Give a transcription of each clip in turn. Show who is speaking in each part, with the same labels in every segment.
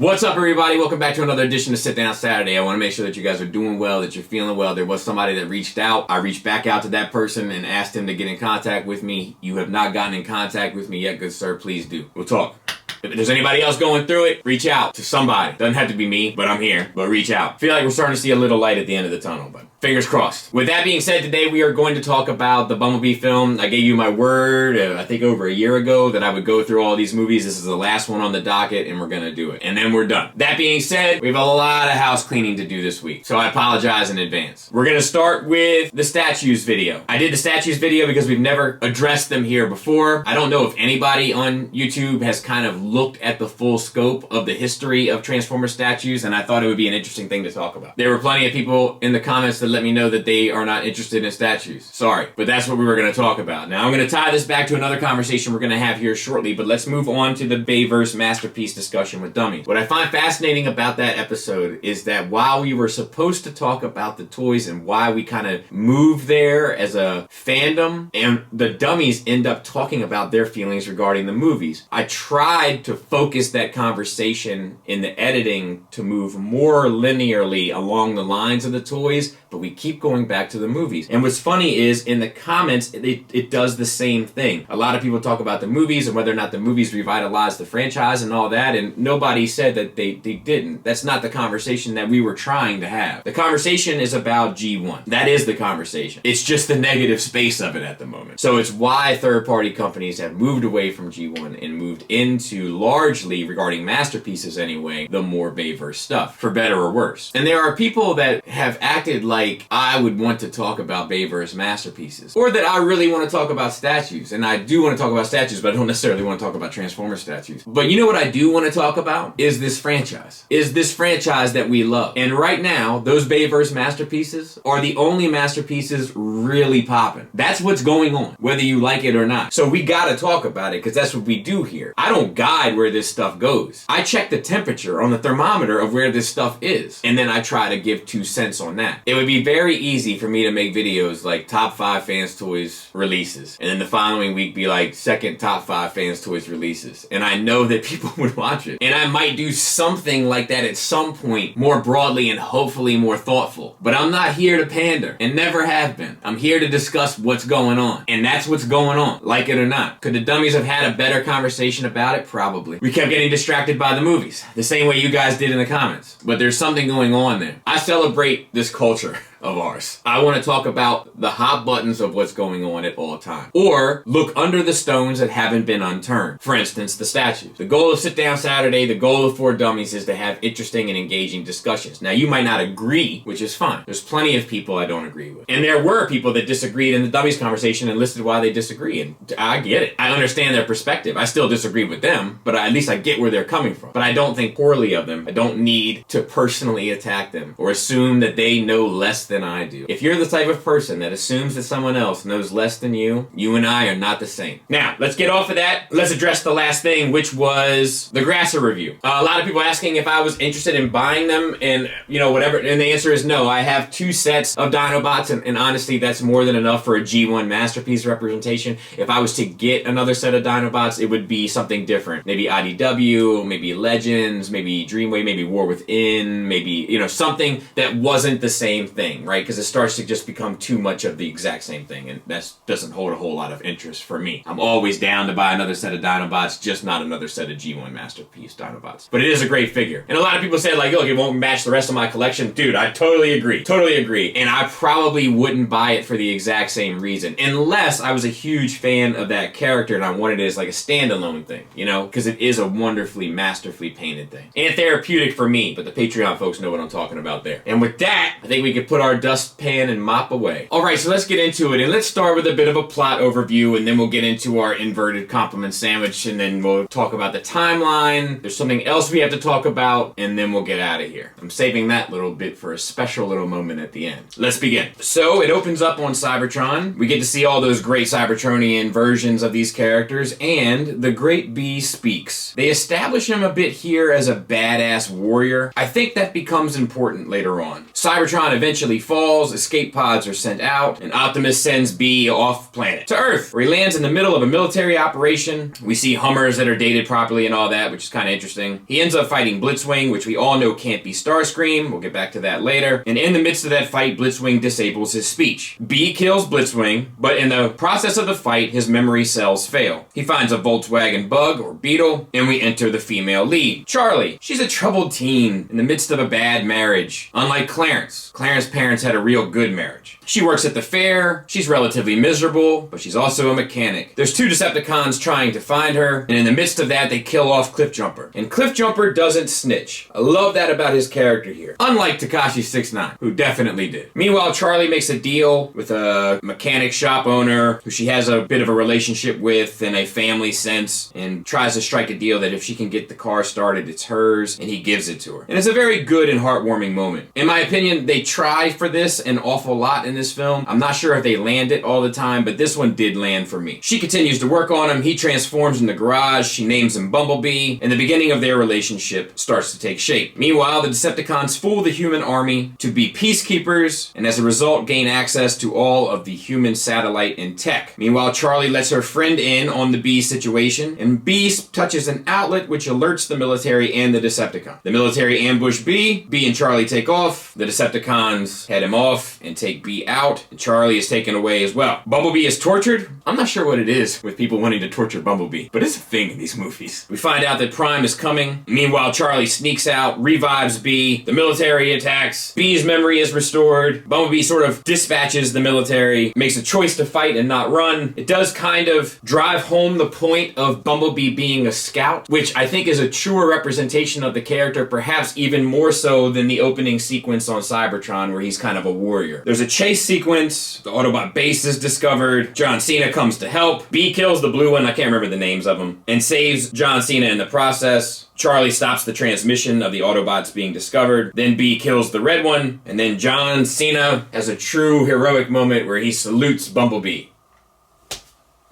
Speaker 1: What's up, everybody? Welcome back to another edition of Sit Down Saturday. I want to make sure that you guys are doing well, that you're feeling well. There was somebody that reached out. I reached back out to that person and asked him to get in contact with me. You have not gotten in contact with me yet, good sir. Please do. We'll talk. If there's anybody else going through it, reach out to somebody. Doesn't have to be me, but I'm here. But reach out. Feel like we're starting to see a little light at the end of the tunnel, but fingers crossed. With that being said, today we are going to talk about the Bumblebee film. I gave you my word, I think over a year ago, that I would go through all these movies. This is the last one on the docket, and we're going to do it. And then we're done. That being said, we have a lot of house cleaning to do this week, so I apologize in advance. We're going to start with the statues video. I did the statues video because we've never addressed them here before. I don't know if anybody on YouTube has kind of looked at the full scope of the history of Transformer statues, and I thought it would be an interesting thing to talk about. There were plenty of people in the comments that let me know that they are not interested in statues. Sorry, but that's what we were going to talk about. Now I'm going to tie this back to another conversation we're going to have here shortly, but let's move on to the Bayverse masterpiece discussion with Dummies. What I find fascinating about that episode is that while we were supposed to talk about the toys and why we kind of moved there as a fandom, and the Dummies end up talking about their feelings regarding the movies, I tried to focus that conversation in the editing to move more linearly along the lines of the toys, but we keep going back to the movies. And what's funny is in the comments, it does the same thing. A lot of people talk about the movies and whether or not the movies revitalized the franchise and all that, and nobody said that they didn't. That's not the conversation that we were trying to have. The conversation is about G1. That is the conversation. It's just the negative space of it at the moment. So it's why third-party companies have moved away from G1 and moved into, largely regarding masterpieces anyway, the more Bayverse stuff, for better or worse. And there are people that have acted like I would want to talk about Bayverse masterpieces, or that I really want to talk about statues. And I do want to talk about statues, but I don't necessarily want to talk about Transformer statues. But you know what I do want to talk about? Is this franchise. Is this franchise that we love. And right now, those Bayverse masterpieces are the only masterpieces really popping. That's what's going on, whether you like it or not. So we gotta talk about it, because that's what we do here. I don't guide where this stuff goes. I check the temperature on the thermometer of where this stuff is, and then I try to give 2 cents on that. It would be very easy for me to make videos like top 5 fans toys releases, and then the following week be like second top 5 fans toys releases, and I know that people would watch it. And I might do something like that at some point, more broadly and hopefully more thoughtful. But I'm not here to pander, and never have been. I'm here to discuss what's going on, and that's what's going on, like it or not. Could the Dummies have had a better conversation about it? Probably. We kept getting distracted by the movies, the same way you guys did in the comments. But there's something going on there. I celebrate this culture of ours. I want to talk about the hot buttons of what's going on at all times. Or look under the stones that haven't been unturned. For instance, the statues. The goal of Sit Down Saturday, the goal of 4 Dummies, is to have interesting and engaging discussions. Now, you might not agree, which is fine. There's plenty of people I don't agree with. And there were people that disagreed in the Dummies conversation and listed why they disagree. And I get it. I understand their perspective. I still disagree with them, but at least I get where they're coming from. But I don't think poorly of them. I don't need to personally attack them or assume that they know less than I do. If you're the type of person that assumes that someone else knows less than you, you and I are not the same. Now, let's get off of that. Let's address the last thing, which was the Grasser review. A lot of people asking if I was interested in buying them and, you know, whatever, and the answer is no. I have 2 sets of Dinobots, and honestly, that's more than enough for a G1 masterpiece representation. If I was to get another set of Dinobots, it would be something different. Maybe IDW, maybe Legends, maybe Dreamwave, maybe War Within, maybe, you know, something that wasn't the same thing, right? Because it starts to just become too much of the exact same thing, and that doesn't hold a whole lot of interest for me. I'm always down to buy another set of Dinobots, just not another set of G1 Masterpiece Dinobots. But it is a great figure. And a lot of people say, like, look, it won't match the rest of my collection. Dude, I totally agree. Totally agree. And I probably wouldn't buy it for the exact same reason, unless I was a huge fan of that character and I wanted it as like a standalone thing, you know? Because it is a wonderfully, masterfully painted thing. And therapeutic for me, but the Patreon folks know what I'm talking about there. And with that, I think we could put our dustpan and mop away. Alright, so let's get into it, and let's start with a bit of a plot overview, and then we'll get into our inverted compliment sandwich, and then we'll talk about the timeline. There's something else we have to talk about, and then we'll get out of here. I'm saving that little bit for a special little moment at the end. Let's begin. So, it opens up on Cybertron. We get to see all those great Cybertronian versions of these characters, and the Great Bee speaks. They establish him a bit here as a badass warrior. I think that becomes important later on. Cybertron eventually eventually falls, escape pods are sent out, and Optimus sends B off planet to Earth, where he lands in the middle of a military operation. We see Hummers that are dated properly and all that, which is kind of interesting. He ends up fighting Blitzwing, which we all know can't be Starscream. We'll get back to that later. And in the midst of that fight, Blitzwing disables his speech. B kills Blitzwing, but in the process of the fight, his memory cells fail. He finds a Volkswagen Bug, or Beetle, and we enter the female lead, Charlie. She's a troubled teen in the midst of a bad marriage. Unlike Clarence. Clarence's parents had a real good marriage. She works at the fair, she's relatively miserable, but she's also a mechanic. There's two Decepticons trying to find her, and in the midst of that, they kill off Cliffjumper. And Cliffjumper doesn't snitch. I love that about his character here. Unlike Tekashi 69, who definitely did. Meanwhile, Charlie makes a deal with a mechanic shop owner who she has a bit of a relationship with in a family sense, and tries to strike a deal that if she can get the car started, it's hers, and he gives it to her. And it's a very good and heartwarming moment. In my opinion, they try for this an awful lot in this film. I'm not sure if they land it all the time, but this one did land for me. She continues to work on him, he transforms in the garage, she names him Bumblebee, and the beginning of their relationship starts to take shape. Meanwhile, the Decepticons fool the human army to be peacekeepers, and as a result gain access to all of the human satellite and tech. Meanwhile, Charlie lets her friend in on the B situation, and B touches an outlet which alerts the military and the Decepticon. The military ambush B and Charlie take off, the Decepticons head him off and take B out, and Charlie is taken away as well. Bumblebee is tortured. I'm not sure what it is with people wanting to torture Bumblebee, but it's a thing in these movies. We find out that Prime is coming. Meanwhile, Charlie sneaks out, revives B, the military attacks, B's memory is restored, Bumblebee sort of dispatches the military, makes a choice to fight and not run. It does kind of drive home the point of Bumblebee being a scout, which I think is a truer representation of the character, perhaps even more so than the opening sequence on Cybertron where he's kind of a warrior. There's a chase sequence, the Autobot base is discovered, John Cena comes to help, B kills the blue one, I can't remember the names of them, and saves John Cena in the process. Charlie stops the transmission of the Autobots being discovered, then B kills the red one, and then John Cena has a true heroic moment where he salutes Bumblebee.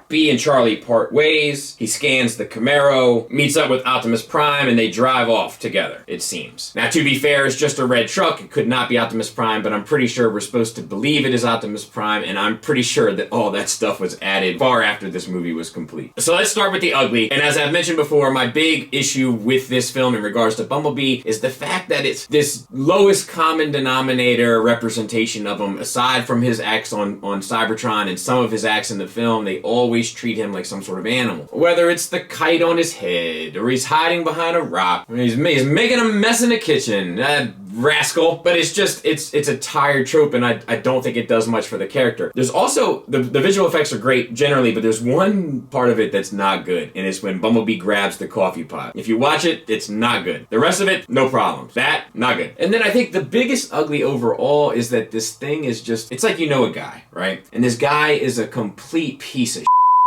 Speaker 1: B and Charlie part ways, he scans the Camaro, meets up with Optimus Prime, and they drive off together, it seems. Now, to be fair, it's just a red truck, it could not be Optimus Prime, but I'm pretty sure we're supposed to believe it is Optimus Prime, and I'm pretty sure that all that stuff was added far after this movie was complete. So let's start with the ugly, and as I've mentioned before, my big issue with this film in regards to Bumblebee is the fact that it's this lowest common denominator representation of him, aside from his acts on Cybertron and some of his acts in the film. They always treat him like some sort of animal. Whether it's the kite on his head, or he's hiding behind a rock, or he's making a mess in the kitchen, rascal. But it's just, it's a tired trope, and I don't think it does much for the character. There's also, the visual effects are great generally, but there's one part of it that's not good, and it's when Bumblebee grabs the coffee pot. If you watch it, it's not good. The rest of it, no problems. That, not good. And then I think the biggest ugly overall is that this thing is just, it's like you know a guy, right? And this guy is a complete piece of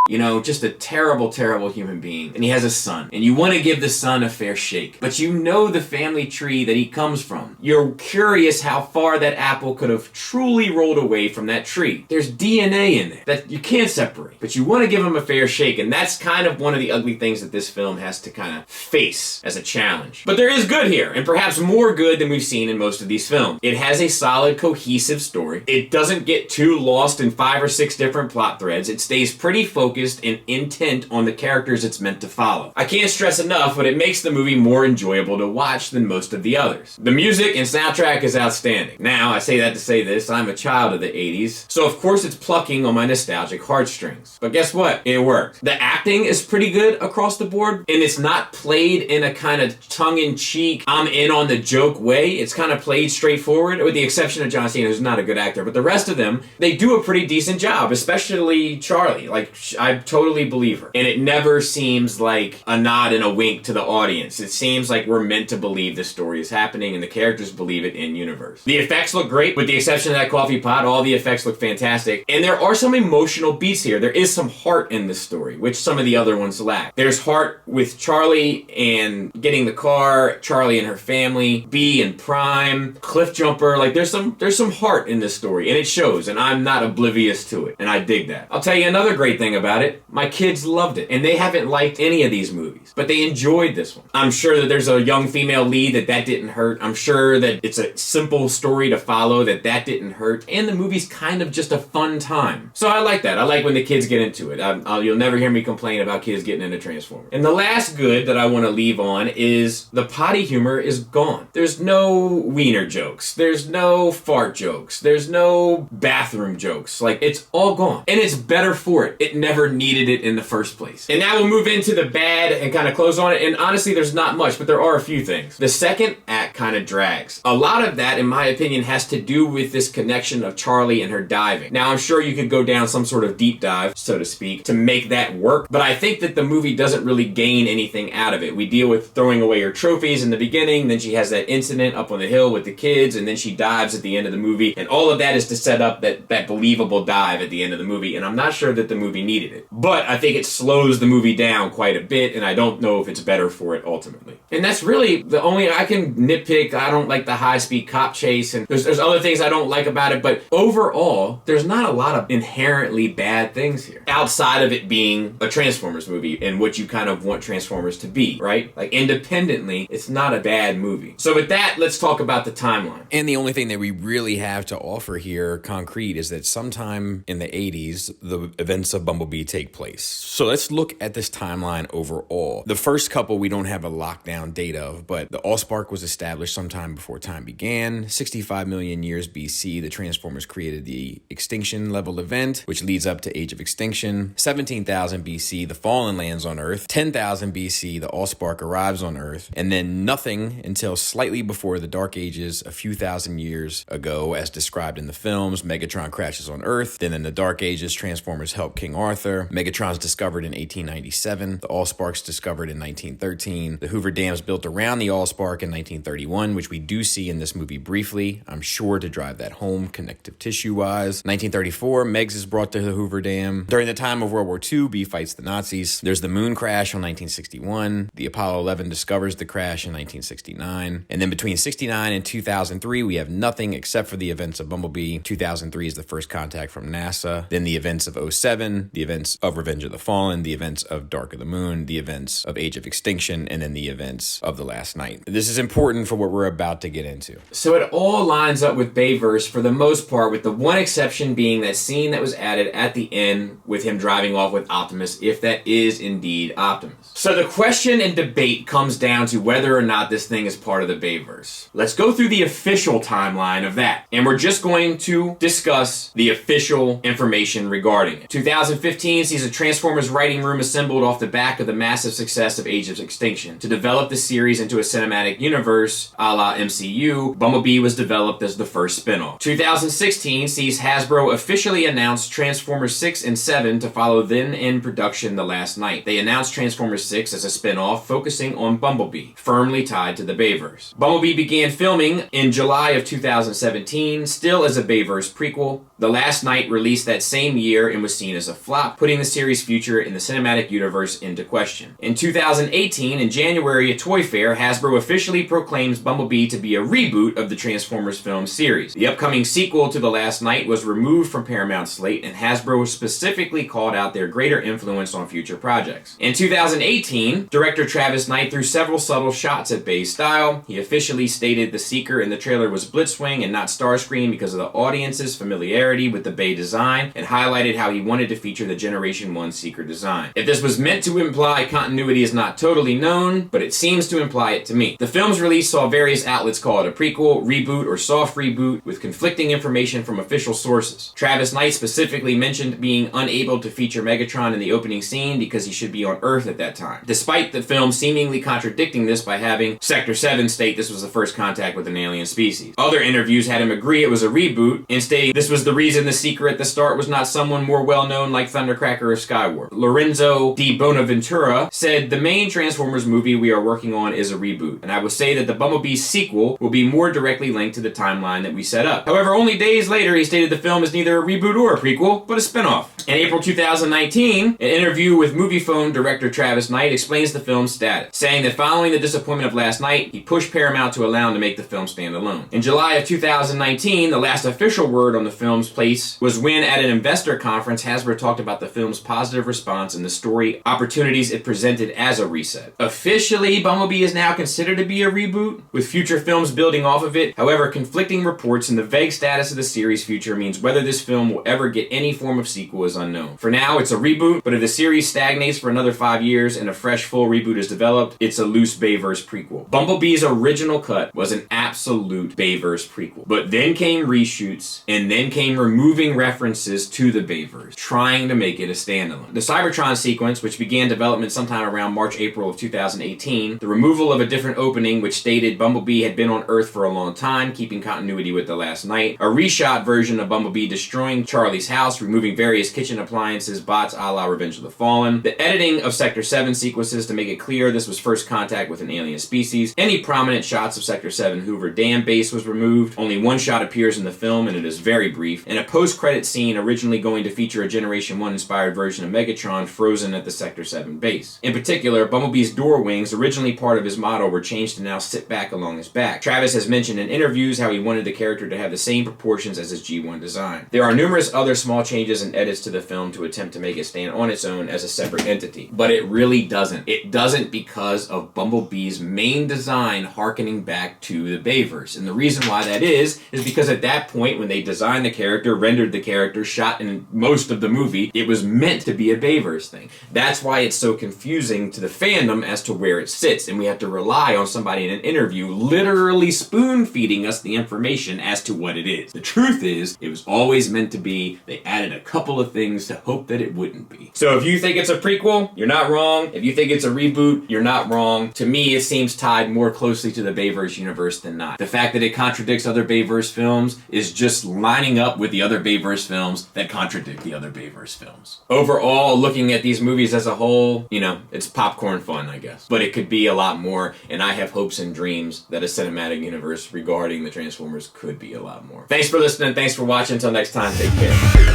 Speaker 1: you know, just a terrible, terrible human being. And he has a son. And you want to give the son a fair shake. But you know the family tree that he comes from. You're curious how far that apple could have truly rolled away from that tree. There's DNA in there that you can't separate. But you want to give him a fair shake. And that's kind of one of the ugly things that this film has to kind of face as a challenge. But there is good here. And perhaps more good than we've seen in most of these films. It has a solid, cohesive story. It doesn't get too lost in 5 or 6 different plot threads. It stays pretty focused and intent on the characters it's meant to follow. I can't stress enough, but it makes the movie more enjoyable to watch than most of the others. The music and soundtrack is outstanding. Now, I say that to say this, I'm a child of the 80s, so of course it's plucking on my nostalgic heartstrings. But guess what? It worked. The acting is pretty good across the board, and it's not played in a kind of tongue-in-cheek, I'm in on the joke way. It's kind of played straightforward, with the exception of John Cena, who's not a good actor, but the rest of them, they do a pretty decent job, especially Charlie. Like, I totally believe her. And it never seems like a nod and a wink to the audience. It seems like we're meant to believe the story is happening and the characters believe it in universe. The effects look great, with the exception of that coffee pot. All the effects look fantastic. And there are some emotional beats here. There is some heart in this story, which some of the other ones lack. There's heart with Charlie and getting the car, Charlie and her family, B and Prime, Cliffjumper. Like, there's some heart in this story, and it shows, and I'm not oblivious to it. And I dig that. I'll tell you another great thing about about it, my kids loved it. And they haven't liked any of these movies, but they enjoyed this one. I'm sure that there's a young female lead that didn't hurt. I'm sure that it's a simple story to follow that didn't hurt. And the movie's kind of just a fun time. So I like that. I like when the kids get into it. You'll never hear me complain about kids getting into Transformers. And the last good that I want to leave on is the potty humor is gone. There's no wiener jokes. There's no fart jokes. There's no bathroom jokes. Like, it's all gone. And it's better for it. It never needed it in the first place. And now we'll move into the bad and kind of close on it. And honestly, there's not much, but there are a few things. The second act kind of drags. A lot of that, in my opinion, has to do with this connection of Charlie and her diving. Now, I'm sure you could go down some sort of deep dive, so to speak, to make that work, but I think that the movie doesn't really gain anything out of it. We deal with throwing away her trophies in the beginning, then she has that incident up on the hill with the kids, and then she dives at the end of the movie, and all of that is to set up that believable dive at the end of the movie, and I'm not sure that the movie needed it. But I think it slows the movie down quite a bit, and I don't know if it's better for it ultimately. And that's really the only, I can nitpick. I don't like the high-speed cop chase, and there's other things I don't like about it, but overall, there's not a lot of inherently bad things here. Outside of it being a Transformers movie and what you kind of want Transformers to be, right? Like, independently, it's not a bad movie. So with that, let's talk about the timeline.
Speaker 2: And the only thing that we really have to offer here, concrete, is that sometime in the 80s, the events of Bumblebee take place. So let's look at this timeline overall. The first couple we don't have a lockdown date of, but the Allspark was established sometime before time began. 65 million years BC, the Transformers created the extinction level event, which leads up to Age of Extinction. 17,000 BC, the Fallen lands on Earth. 10,000 BC, the Allspark arrives on Earth. And then nothing until slightly before the Dark Ages, a few thousand years ago, as described in the films. Megatron crashes on Earth. Then in the Dark Ages, Transformers help King Arthur. Megatron's discovered in 1897. The Allspark's discovered in 1913. The Hoover Dam's built around the Allspark in 1931, which we do see in this movie briefly. I'm sure to drive that home, connective tissue-wise. 1934, Megs is brought to the Hoover Dam. During the time of World War II, B fights the Nazis. There's the moon crash in 1961. The Apollo 11 discovers the crash in 1969. And then between 69 and 2003, we have nothing except for the events of Bumblebee. 2003 is the first contact from NASA. Then the events of 07, the events of Revenge of the Fallen, the events of Dark of the Moon, the events of Age of Extinction, and then the events of The Last Night. This is important for what we're about to get into.
Speaker 1: So it all lines up with Bayverse for the most part, with the one exception being that scene that was added at the end with him driving off with Optimus, if that is indeed Optimus. So the question and debate comes down to whether or not this thing is part of the Bayverse. Let's go through the official timeline of that. And we're just going to discuss the official information regarding it. 2015 sees a Transformers writing room assembled off the back of the massive success of Age of Extinction. To develop the series into a cinematic universe, a la MCU, Bumblebee was developed as the first spin-off. 2016 sees Hasbro officially announce Transformers 6 and 7 to follow then in production The Last Night. They announced Transformers 6 as a spin-off focusing on Bumblebee, firmly tied to the Bayverse. Bumblebee began filming in July of 2017, still as a Bayverse prequel. The Last Night released that same year and was seen as a flop, putting the series' future in the cinematic universe into question. In 2018, in January at Toy Fair, Hasbro officially proclaims Bumblebee to be a reboot of the Transformers film series. The upcoming sequel to The Last Night was removed from Paramount's slate, and Hasbro specifically called out their greater influence on future projects. In 2018, director Travis Knight threw several subtle shots at Bay's style. He officially stated the Seeker in the trailer was Blitzwing and not Starscream because of the audience's familiarity with the Bay design, and highlighted how he wanted to feature the Generation 1 Seeker design. If this was meant to imply continuity is not totally known, but it seems to imply it to me. The film's release saw various outlets call it a prequel, reboot, or soft reboot, with conflicting information from official sources. Travis Knight specifically mentioned being unable to feature Megatron in the opening scene because he should be on Earth at that time, despite the film seemingly contradicting this by having Sector 7 state this was the first contact with an alien species. Other interviews had him agree it was a reboot, and stating this was the reason the Seeker at the start was not someone more well-known like Thundercracker or Skywarp. Lorenzo Di Bonaventura said, "The main Transformers movie we are working on is a reboot, and I would say that the Bumblebee sequel will be more directly linked to the timeline that we set up." However, only days later, he stated the film is neither a reboot or a prequel, but a spin-off. In April 2019, an interview with Moviephone director Travis Knight explains the film's status, saying that following the disappointment of Last Night, he pushed Paramount to allow him to make the film stand alone. In July of 2019, the last official word on the film's place was when, at an investor conference, Hasbro talked about the the film's positive response and the story opportunities it presented as a reset. Officially, Bumblebee is now considered to be a reboot, with future films building off of it. However, conflicting reports and the vague status of the series' future means whether this film will ever get any form of sequel is unknown. For now, it's a reboot, but if the series stagnates for another 5 years and a fresh full reboot is developed, it's a loose Bayverse prequel. Bumblebee's original cut was an absolute Bayverse prequel, but then came reshoots, and then came removing references to the Bayverse, trying to make it a standalone. The Cybertron sequence, which began development sometime around March-April of 2018, the removal of a different opening which stated Bumblebee had been on Earth for a long time, keeping continuity with The Last Knight, a reshot version of Bumblebee destroying Charlie's house, removing various kitchen appliances, bots a la Revenge of the Fallen, the editing of Sector 7 sequences to make it clear this was first contact with an alien species, any prominent shots of Sector 7 Hoover Dam base was removed, only one shot appears in the film and it is very brief, and a post-credit scene originally going to feature a Generation 1 inspired version of Megatron frozen at the Sector 7 base. In particular, Bumblebee's door wings, originally part of his model, were changed to now sit back along his back. Travis has mentioned in interviews how he wanted the character to have the same proportions as his G1 design. There are numerous other small changes and edits to the film to attempt to make it stand on its own as a separate entity, but it really doesn't. It doesn't because of Bumblebee's main design harkening back to the Bayverse, and the reason why that is because at that point when they designed the character, rendered the character, shot in most of the movie, it was meant to be a Bayverse thing. That's why it's so confusing to the fandom as to where it sits, and we have to rely on somebody in an interview literally spoon-feeding us the information as to what it is. The truth is, it was always meant to be. They added a couple of things to hope that it wouldn't be. So if you think it's a prequel, you're not wrong. If you think it's a reboot, you're not wrong. To me, it seems tied more closely to the Bayverse universe than not. The fact that it contradicts other Bayverse films is just lining up with the other Bayverse films that contradict the other Bayverse films. Overall, looking at these movies as a whole, you know, it's popcorn fun, I guess. But it could be a lot more, and I have hopes and dreams that a cinematic universe regarding the Transformers could be a lot more. Thanks for listening. Thanks for watching. Until next time, take care.